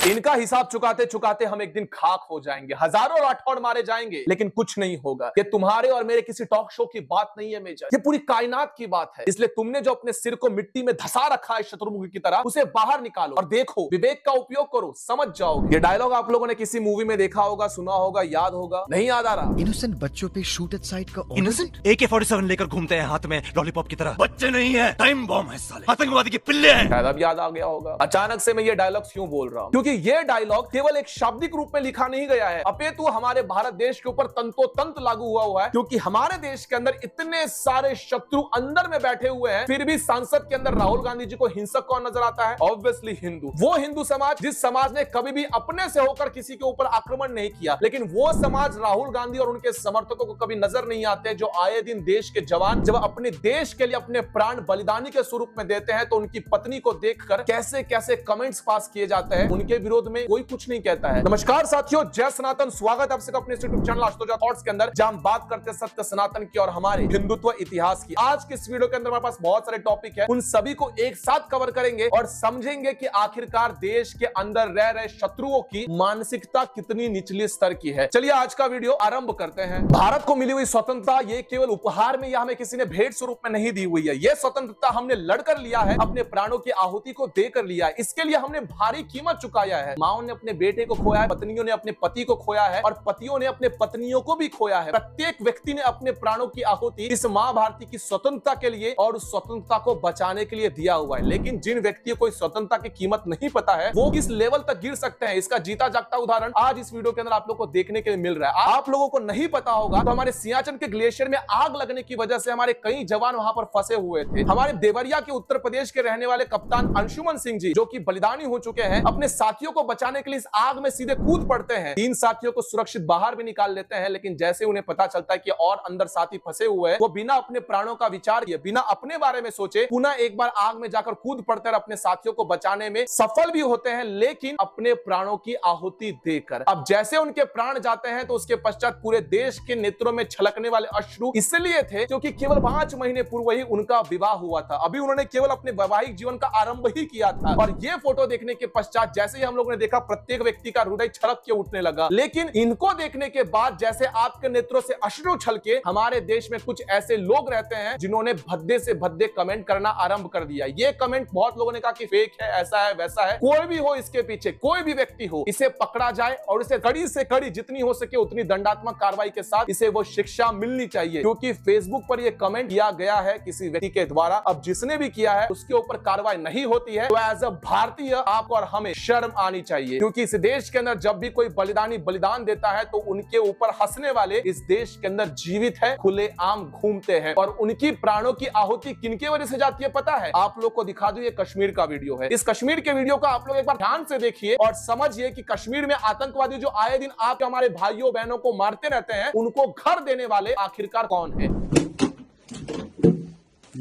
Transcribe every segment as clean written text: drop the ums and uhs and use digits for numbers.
इनका हिसाब चुकाते चुकाते हम एक दिन खाक हो जाएंगे, हजारों राठौड़ मारे जाएंगे, लेकिन कुछ नहीं होगा। ये तुम्हारे और मेरे किसी टॉक शो की बात नहीं है मेजर, ये पूरी कायनात की बात है। इसलिए तुमने जो अपने सिर को मिट्टी में धसा रखा है शत्रुमुखी की तरह, उसे बाहर निकालो और देखो, विवेक का उपयोग करो, समझ जाओगे। ये डायलॉग आप लोगों ने किसी मूवी में देखा होगा, सुना होगा, याद होगा, नहीं याद आ रहा? इनोसेंट बच्चों पे शूट एट साइट का इनोसेंट AK-47 लेकर घूमते हैं हाथ में लॉलीपॉप की तरह। बच्चे नहीं है, टाइम बॉम्ब है साले, आतंकवादी के पिल्ले हैं। शायद अब याद आ गया होगा। अचानक से मैं ये डायलॉग क्यों बोल रहा हूं? क्योंकि ये डायलॉग केवल एक शाब्दिक रूप में लिखा नहीं गया है, अपितु हमारे भारत देश के ऊपर तंतोतंत लागू हुआ है। क्योंकि हमारे देश के अंदर इतने सारे शत्रु अंदर में बैठे हुए हैं, फिर भी संसद के अंदर राहुल गांधी जी को हिंसक कौन नजर आता है? ऑब्वियसली हिंदू। वो हिंदू समाज जिस समाज ने कभी भी अपने से होकर किसी के ऊपर आक्रमण नहीं किया, लेकिन वो समाज राहुल गांधी और उनके समर्थकों को कभी नजर नहीं आते, जो आए दिन देश के जवान जब अपने देश के लिए अपने प्राण बलिदानी के स्वरूप में देते हैं, तो उनकी पत्नी को देखकर कैसे कैसे कमेंट्स पास किए जाते हैं, उनके विरोध में कोई कुछ नहीं कहता है। नमस्कार साथियों, जय सनातन, स्वागत है आप सबका अपने यूट्यूब चैनल आशुतोष थॉट्स के अंदर, जहां हम बात करते हैं सत्य सनातन की और हमारे हिंदुत्व इतिहास की। आज के इस वीडियो के अंदर हमारे पास बहुत सारे टॉपिक है, उन सभी को एक साथ कवर करेंगे और समझेंगे कि आखिरकार देश के अंदर रह रहे शत्रुओं की मानसिकता कितनी निचली स्तर की है। चलिए आज का वीडियो आरंभ करते हैं। भारत को मिली हुई स्वतंत्रता ये केवल उपहार में या हमें किसी ने भेंट स्वरूप में नहीं दी हुई है। ये स्वतंत्रता हमने लड़कर लिया है, अपने प्राणों की आहुति को देकर लिया है। इसके लिए हमने भारी कीमत चुकाया है। माओ ने अपने बेटे को खोया है, पत्नियों ने अपने पति को खोया है और पतियों ने अपने पत्नियों को भी खोया है। प्रत्येक व्यक्ति ने अपने प्राणों की आहुति इस मां भारती की स्वतंत्रता के लिए और उस स्वतंत्रता को बचाने के लिए दिया हुआ है। लेकिन जिन व्यक्तियों को इस स्वतंत्रता की कीमत नहीं पता है, वो किस लेवल तक गिर सकते हैं, इसका जीता जागता उदाहरण आज इस वीडियो के अंदर आप लोग को देखने के लिए मिल रहा है। आप लोगों को नहीं पता होगा तो हमारे सियाचिन के ग्लेशियर में आग लगने की वजह से हमारे कई जवान वहां पर फंसे हुए थे। हमारे देवरिया के उत्तर प्रदेश के रहने वाले कप्तान अंशुमन सिंह जी, जो कि बलिदानी हो चुके हैं, अपने साथियों को बचाने के लिए इस आग में सीधे कूद पड़ते हैं। 3 साथियों को सुरक्षित बाहर भी निकाल लेते हैं, लेकिन जैसे उन्हें पता चलता है कि और अंदर साथी फंसे हुए हैं, वो बिना अपने प्राणों का विचार किए, बिना अपने बारे में सोचे, पुनः एक बार आग में जाकर कूद पड़ते हैं, अपने साथियों को बचाने में सफल भी होते हैं, लेकिन अपने प्राणों की आहुति देकर। अब जैसे उनके प्राण जाते हैं तो उसके पश्चात पूरे देश के नेत्रों में छलकने वाले अश्रु इसलिए थे क्योंकि केवल 5 महीने पूर्व ही उनका विवाह हुआ था। अभी उन्होंने केवल अपने वैवाहिक जीवन का आरंभ ही किया था और ये फोटो देखने के पश्चात जैसे ही हम लोगों ने देखा, प्रत्येक व्यक्ति का हृदय छलक के उठने लगा। लेकिन इनको देखने के बाद जैसे आपके नेत्रों से अश्रु छलके, हमारे देश में कुछ ऐसे लोग रहते हैं जिन्होंने भद्दे से भद्दे कमेंट करना आरंभ कर दिया। ये कमेंट बहुत लोगों ने कहा कि फेक है, ऐसा है, वैसा है। कोई भी हो इसके पीछे, कोई भी व्यक्ति हो, इसे पकड़ा जाए और इसे कड़ी से कड़ी, जितनी हो सके उतनी दंडात्मक कार्रवाई के साथ इसे वो शिक्षा मिलनी चाहिए। क्योंकि फेसबुक पर यह कमेंट किया गया है किसी व्यक्ति के द्वारा, अब जिसने भी किया है उसके ऊपर कार्रवाई नहीं होती है, तो एज अ भारतीय आपको और हमें शर्म आनी चाहिए। क्योंकि इस देश के अंदर जब भी कोई बलिदानी बलिदान देता है तो उनके ऊपर हंसने वाले इस देश के अंदर जीवित है, खुलेआम घूमते हैं और उनकी प्राणों की आहुति किनके वजह से जाती है पता है? आप लोग को दिखा दूं, ये कश्मीर का वीडियो है। इस कश्मीर के वीडियो को आप लोग एक बार ध्यान से देखिए और समझिए कि कश्मीर में आतंकवादी जो आए दिन आप हमारे भाइयों बहनों को मारते रहते हैं, उनको घर देने वाले आखिरकार कौन है?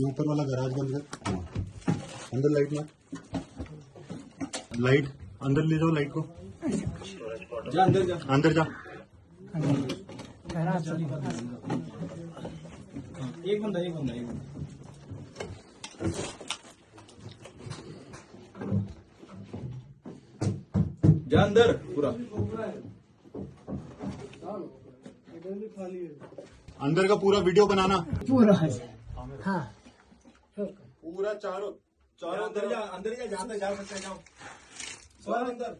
ऊपर वाला गैराज बंद कर, अंदर लाइट में, लाइट अंदर ले जाओ, लाइट को जा, अंदर जा, अंदर जा। एक बंदा जा अंदर पूरा, अंदर का पूरा वीडियो बनाना पूरा है। हाँ पूरा चारों अंदर जा, अंदर जा, जहां तक जा सकते हैं जाओ, सब अंदर।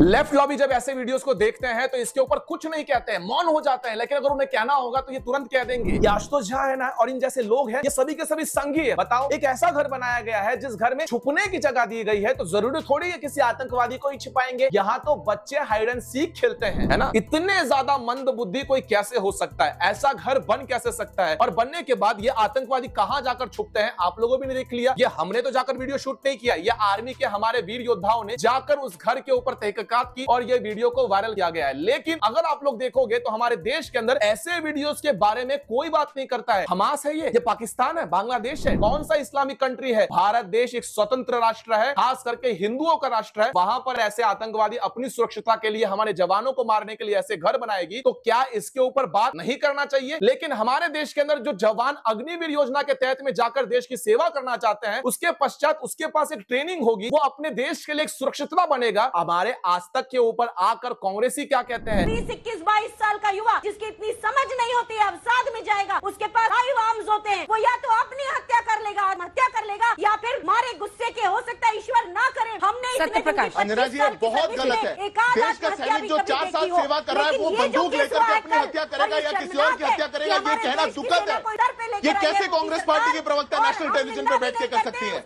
लेफ्ट लॉबी जब ऐसे वीडियोस को देखते हैं तो इसके ऊपर कुछ नहीं कहते हैं, मौन हो जाते हैं। लेकिन अगर उन्हें कहना होगा तो ये तुरंत कह देंगे। ये आशुतोष झा है ना, और इन जैसे लोग हैं, ये सभी के सभी संघी है। बताओ, एक ऐसा घर बनाया गया है जिस घर में छुपने की जगह दी गई है, तो जरूरी थोड़ी है किसी आतंकवादी को ही छिपाएंगे। यहाँ तो बच्चे हाइड एंड सीक खेलते हैं, है ना। इतने ज्यादा मंद बुद्धि कोई कैसे हो सकता है? ऐसा घर बन कैसे सकता है? और बनने के बाद ये आतंकवादी कहां जाकर छुपते हैं आप लोगों ने देख लिया। ये हमने तो जाकर वीडियो शूट नहीं किया, ये आर्मी के हमारे वीर योद्धाओं ने जाकर उस घर के ऊपर तहकीक मुलाकात की और ये वीडियो को वायरल किया गया है। लेकिन अगर आप लोग देखोगे तो हमारे देश के अंदर ऐसे वीडियोस के बारे में कोई बात नहीं करता है। हमास है ये पाकिस्तान है, बांग्लादेश है, कौन सा इस्लामिक कंट्री है? भारत देश एक स्वतंत्र राष्ट्र है, खास करके हिंदुओं का राष्ट्र है। वहां पर ऐसे आतंकवादी अपनी सुरक्षिता के लिए हमारे जवानों को मारने के लिए ऐसे घर बनाएगी तो क्या इसके ऊपर बात नहीं करना चाहिए? लेकिन हमारे देश के अंदर जो जवान अग्निवीर योजना के तहत में जाकर देश की सेवा करना चाहते हैं, उसके पश्चात उसके पास एक ट्रेनिंग होगी, वो अपने देश के लिए एक सुरक्षितता बनेगा। हमारे आज तक के ऊपर आकर कांग्रेसी क्या कहते हैं? 20-21-22 साल का युवा जिसकी इतनी समझ नहीं होती है, अब साथ में जाएगा, उसके पास 5 आर्म्स होते हैं, वो या तो अपनी हत्या कर लेगा, आत्महत्या कर लेगा, या फिर मारे गुस्से के, हो सकता है ईश्वर ना करे। हमने अंजना जी, ये बहुत गलत है। देश का सैनिक जो 4 साल सेवा कर रहा है वो बंदूक लेकर के अपनी हत्या करेगा या किसी और की हत्या करेगा, ये कहना दुखद है। ये कैसे कांग्रेस पार्टी के प्रवक्ता नेशनल टेलीविजन पर बैठ के कर सकती है?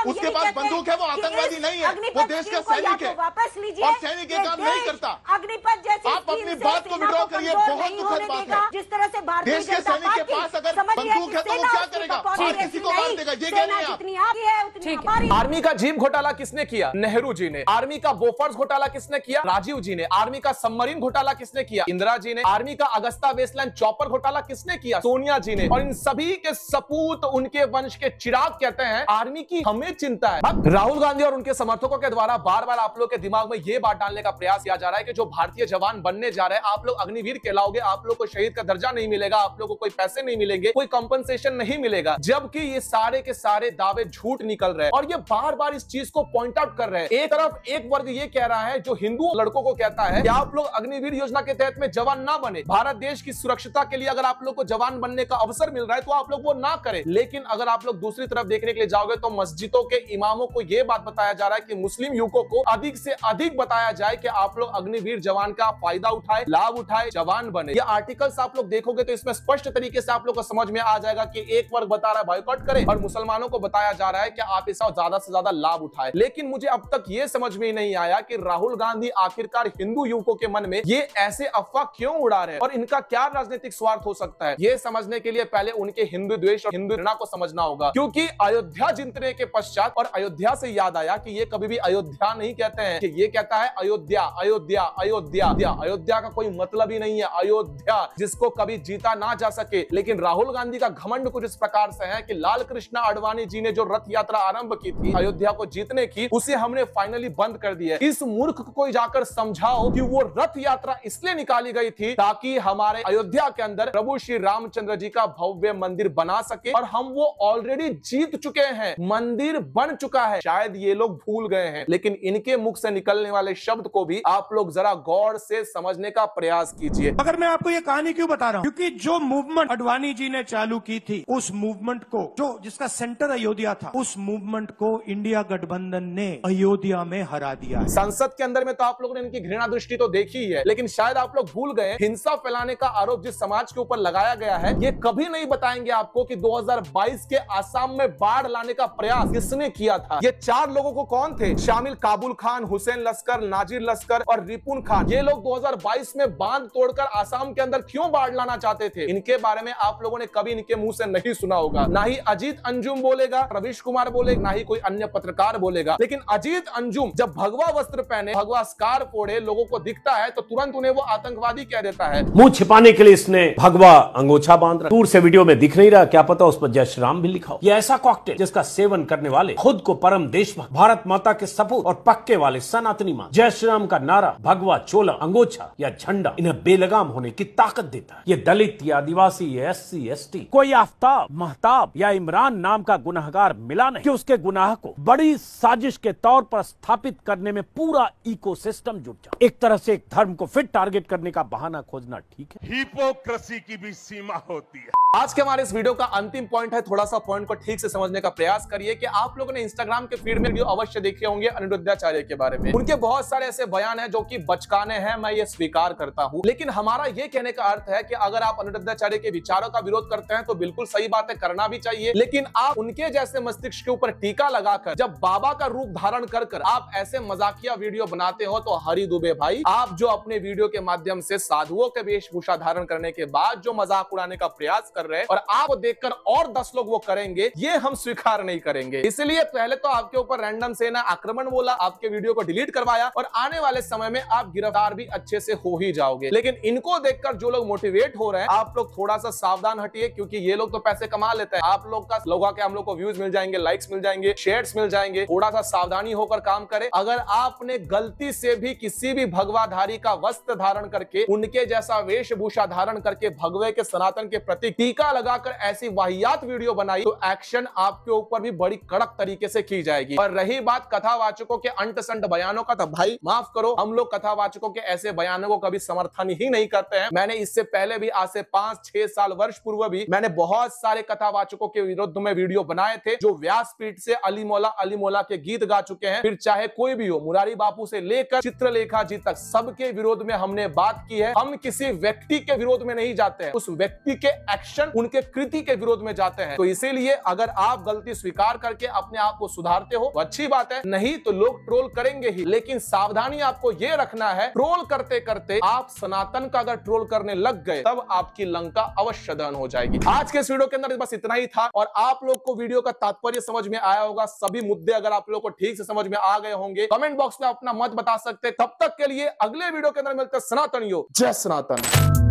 उसके पास बंदूक है, वो आतंकवादी नहीं है, वो देश का सैनिक है और सैनिक ये काम नहीं करता। अग्निपथ जैसे आप अपनी बात को विड्रॉ करिए, बहुत दुखद बात है। जिस तरह से देश के सैनिक के पास अगर बंदूक है तो वो क्या करेगा? बाहर किसी को मार देगा, ये कहने आप। आर्मी का जीप घोटाला किसने किया? नेहरू जी ने। आर्मी का बोफर्स घोटाला किसने किया? राजीव जी ने। आर्मी का सबमरीन घोटाला किसने किया? इंदिरा जी ने। आर्मी का अगस्ता वेस्टलैंड चॉपर घोटाला किसने किया? सोनिया जी ने। और इन सभी के सपूत उनके वंश के चिराग कहते हैं आर्मी की हमें चिंता है। राहुल गांधी और उनके समर्थकों के द्वारा बार बार आप लोग के दिमाग में यह बात डालने का प्रयास किया जा रहा है कि जो भारतीय जवान बनने जा रहे हैं, आप लोग अग्निवीर कहलाओगे, आप लोग को शहीद का दर्जा नहीं मिलेगा, आप लोग को कोई पैसे नहीं मिलेंगे, कोई कंपनसेशन नहीं मिलेगा, जबकि ये सारे के सारे दावे झूठ निकल रहे हैं। और ये बार बार इस चीज को पॉइंट आउट कर रहे हैं। एक तरफ एक वर्ग ये कह रहा है, जो हिंदू लड़कों को कहता है कि आप लोग अग्निवीर योजना के तहत में जवान ना बने, भारत देश की सुरक्षिता के लिए अगर आप लोग को जवान बनने का अवसर मिल रहा है तो आप लोग वो ना करें। लेकिन अगर आप लोग दूसरी तरफ देखने के लिए जाओगे तो मस्जिदों के इमामों को यह बात बताया जा रहा है कि मुस्लिम युवकों को अधिक से अधिक बताया जाए कि आप लोग अग्निवीर जवान का फायदा उठाए, लाभ उठाए, जवान बने। ये आर्टिकल्स आप लोग देखोगे तो इसमें स्पष्ट तरीके से आप लोग को समझ में आ जाएगा कि एक वर्ग बता रहा है बायकॉट करें और मुसलमानों को बताया जा रहा है कि आप इसका ज्यादा से ज्यादा लाभ उठाए। लेकिन मुझे अब तक ये समझ में नहीं आया कि राहुल गांधी आखिरकार हिंदू युवकों के मन में ये ऐसे अफवाह क्यों उड़ा रहे हैं और इनका क्या राजनीतिक स्वार्थ हो सकता है। ये समझने के लिए पहले उनके हिंदू द्वेष और हिंदू घृणा को समझना होगा, क्योंकि अयोध्या जीतने के पश्चात, और अयोध्या से याद आया कि ये कभी भी अयोध्या नहीं कहते हैं, कि ये कहता है अयोध्या अयोध्या अयोध्या। अयोध्या का कोई मतलब ही नहीं है, अयोध्या जिसको कभी जीता ना जा सके। लेकिन राहुल गांधी का घमंड कुछ इस प्रकार से है कि लाल कृष्ण आडवाणी जी ने जो रथ यात्रा आरंभ की थी अयोध्या को जीतने की, उसे हमने फाइनली बंद कर दिया। इस मूर्ख को जाकर समझाओ कि वो रथ यात्रा इसलिए निकाली गई थी ताकि हमारे अयोध्या के अंदर प्रभु श्री रामचंद्र जी का भव्य मंदिर बना सके, और हम वो ऑलरेडी जीत चुके हैं, मंदिर बन चुका है। शायद ये लोग भूल गए हैं, लेकिन इनके मुख से निकलने वाले शब्द को भी आप लोग जरा गौर से समझने का प्रयास कीजिए। अगर मैं आपको ये कहानी क्यों बता रहा हूँ, क्योंकि जो मूवमेंट आडवाणी जी ने चालू की थी, उस मूवमेंट को जिसका सेंटर अयोध्या था, उस मूवमेंट को इंडिया गठबंधन ने अयोध्या में हरा दिया है। संसद के अंदर में तो आप लोगों ने इनकी घृणा दृष्टि तो देखी ही है, लेकिन शायद आप लोग भूल गए हिंसा फैलाने का आरोप जिस समाज के ऊपर लगाया गया है, ये कभी नहीं बताएंगे आपको कि 2022 के आसाम में बाढ़ लाने का प्रयास किसने किया था। ये 4 लोगों को कौन थे शामिल? काबुल खान, हुसैन लश्कर, नाजिर लश्कर और रिपुन खान। ये लोग 2022 में बांध तोड़कर आसाम के अंदर क्यों बाढ़ लाना चाहते थे? इनके बारे में आप लोगों ने कभी इनके मुंह से नहीं सुना होगा। ना ही अजीत अंजुम बोलेगा, रवीश कुमार बोलेगा, ना ही कोई अन्य पत्रकार बोलेगा। लेकिन अजीत अंजुम जब भगवा वस्त्र पहने, भगवा स्कार्फ ओढ़े लोगों को दिखता है तो तुरंत उन्हें वो आतंकवादी कह देता है। मुंह छिपाने के लिए इसने भगवा अंगोछा बांध रहा। दूर से वीडियो में दिख नहीं रहा, क्या पता उस पर जय श्री राम भी लिखा हो। ये ऐसा कॉकटेल जिसका सेवन करने वाले खुद को परम देशभक्त, भारत माता के सपूत और पक्के वाले सनातनी मां जय श्री राम का नारा, भगवा, चोला, अंगोछा या झंडा इन्हें बेलगाम होने की ताकत देता है। ये दलित या आदिवासी या SC ST कोई आफ्ताब, महताब या इमरान नाम का गुनाहगार मिला नहीं कि उसके गुनाह को बड़ी साजिश के तौर पर स्थापित करने में पूरा इकोसिस्टम जुट जाए। एक तरह से एक धर्म को फिर टारगेट करने का बहाना खोजना ठीक है। हिपोक्रेसी की भी सीमा होती है। आज के हमारे इस वीडियो का अंतिम पॉइंट है, थोड़ा सा पॉइंट को ठीक से समझने का प्रयास करिए कि आप लोगों ने इंस्टाग्राम के फीड में वीडियो अवश्य देखे होंगे अनिरुद्धाचार्य के बारे में। उनके बहुत सारे ऐसे बयान हैं जो कि बचकाने हैं, मैं ये स्वीकार करता हूं। लेकिन हमारा ये कहने का अर्थ है कि अगर आप अनिरुद्धाचार्य के विचारों का विरोध करते हैं तो बिल्कुल सही बात है, करना भी चाहिए। लेकिन आप उनके जैसे मस्तिष्क के ऊपर टीका लगाकर जब बाबा का रूप धारण कर आप ऐसे मजाकिया वीडियो बनाते हो तो हरी दुबे भाई, आप जो अपने वीडियो के माध्यम से साधुओं के वेशभूषा धारण करने के बाद जो मजाक उड़ाने का प्रयास कर रहे हैं और आपको देखकर और 10 लोग वो करेंगे, ये हम स्वीकार नहीं करेंगे। इसलिए पहले तो आपके ऊपर रैंडम सेना आक्रमण बोला, आपके वीडियो को डिलीट करवाया, आया और आने वाले समय में आप गिरफ्तार भी अच्छे से हो ही जाओगे। लेकिन इनको देखकर जो लोग मोटिवेट हो रहे हैं, आप लोग थोड़ा सा सावधान हटिए, क्योंकि ये लोग तो पैसे कमा लेते हैं। आप लोग का लोगों के हम लोग को व्यूज मिल जाएंगे, लाइक्स मिल जाएंगे, शेयर्स मिल जाएंगे। थोड़ा सा सावधानी होकर काम करें। अगर आपने गलती से भी किसी भी भगवाधारी का वस्त्र धारण करके, उनके जैसा वेशभूषा धारण करके भगवे के सनातन के प्रति टीका लगाकर ऐसी वाहियात वीडियो बनाई, तो एक्शन आपके ऊपर भी बड़ी कड़क तरीके से की जाएगी। और रही बात कथावाचकों के अंट संट बयानों का, तो भाई माफ करो, हम लोग कथावाचकों के ऐसे बयानों को कभी समर्थन ही नहीं करते हैं। मैंने इससे पहले भी, आज से 5-6 साल वर्ष पूर्व भी, मैंने बहुत सारे कथावाचकों के विरुद्ध में वीडियो बनाए थे, जो व्यासपीठ से अली मौला के गीत गा चुके हैं। फिर चाहे कोई भी हो, मुरारी बापू से लेकर चित्रलेखा जी तक, सबके विरोध में हमने बात की है। हम किसी व्यक्ति के विरोध में नहीं जाते हैं, उस व्यक्ति के एक्शन, उनके कृति के विरोध में जाते हैं। तो इसीलिए अगर आप गलती स्वीकार करके अपने आप को सुधारते हो तो अच्छी बात है, नहीं तो लोग ट्रोल करेंगे ही। लेकिन सावधानी आपको यह रखना है, ट्रोल करते करते आप सनातन का अगर ट्रोल करने लग गए, तब आपकी लंका अवश्य दहन हो जाएगी। आज के इस वीडियो के अंदर बस इतना ही था, और आप लोग को वीडियो का तात्पर्य समझ में आया होगा। सभी मुद्दे अगर आप लोग को ठीक से समझ में आ गए होंगे, कमेंट बॉक्स में अपना मत बता सकते। तब तक के लिए अगले वीडियो के अंदर मिलते हैं। सनातनियों, जय सनातन।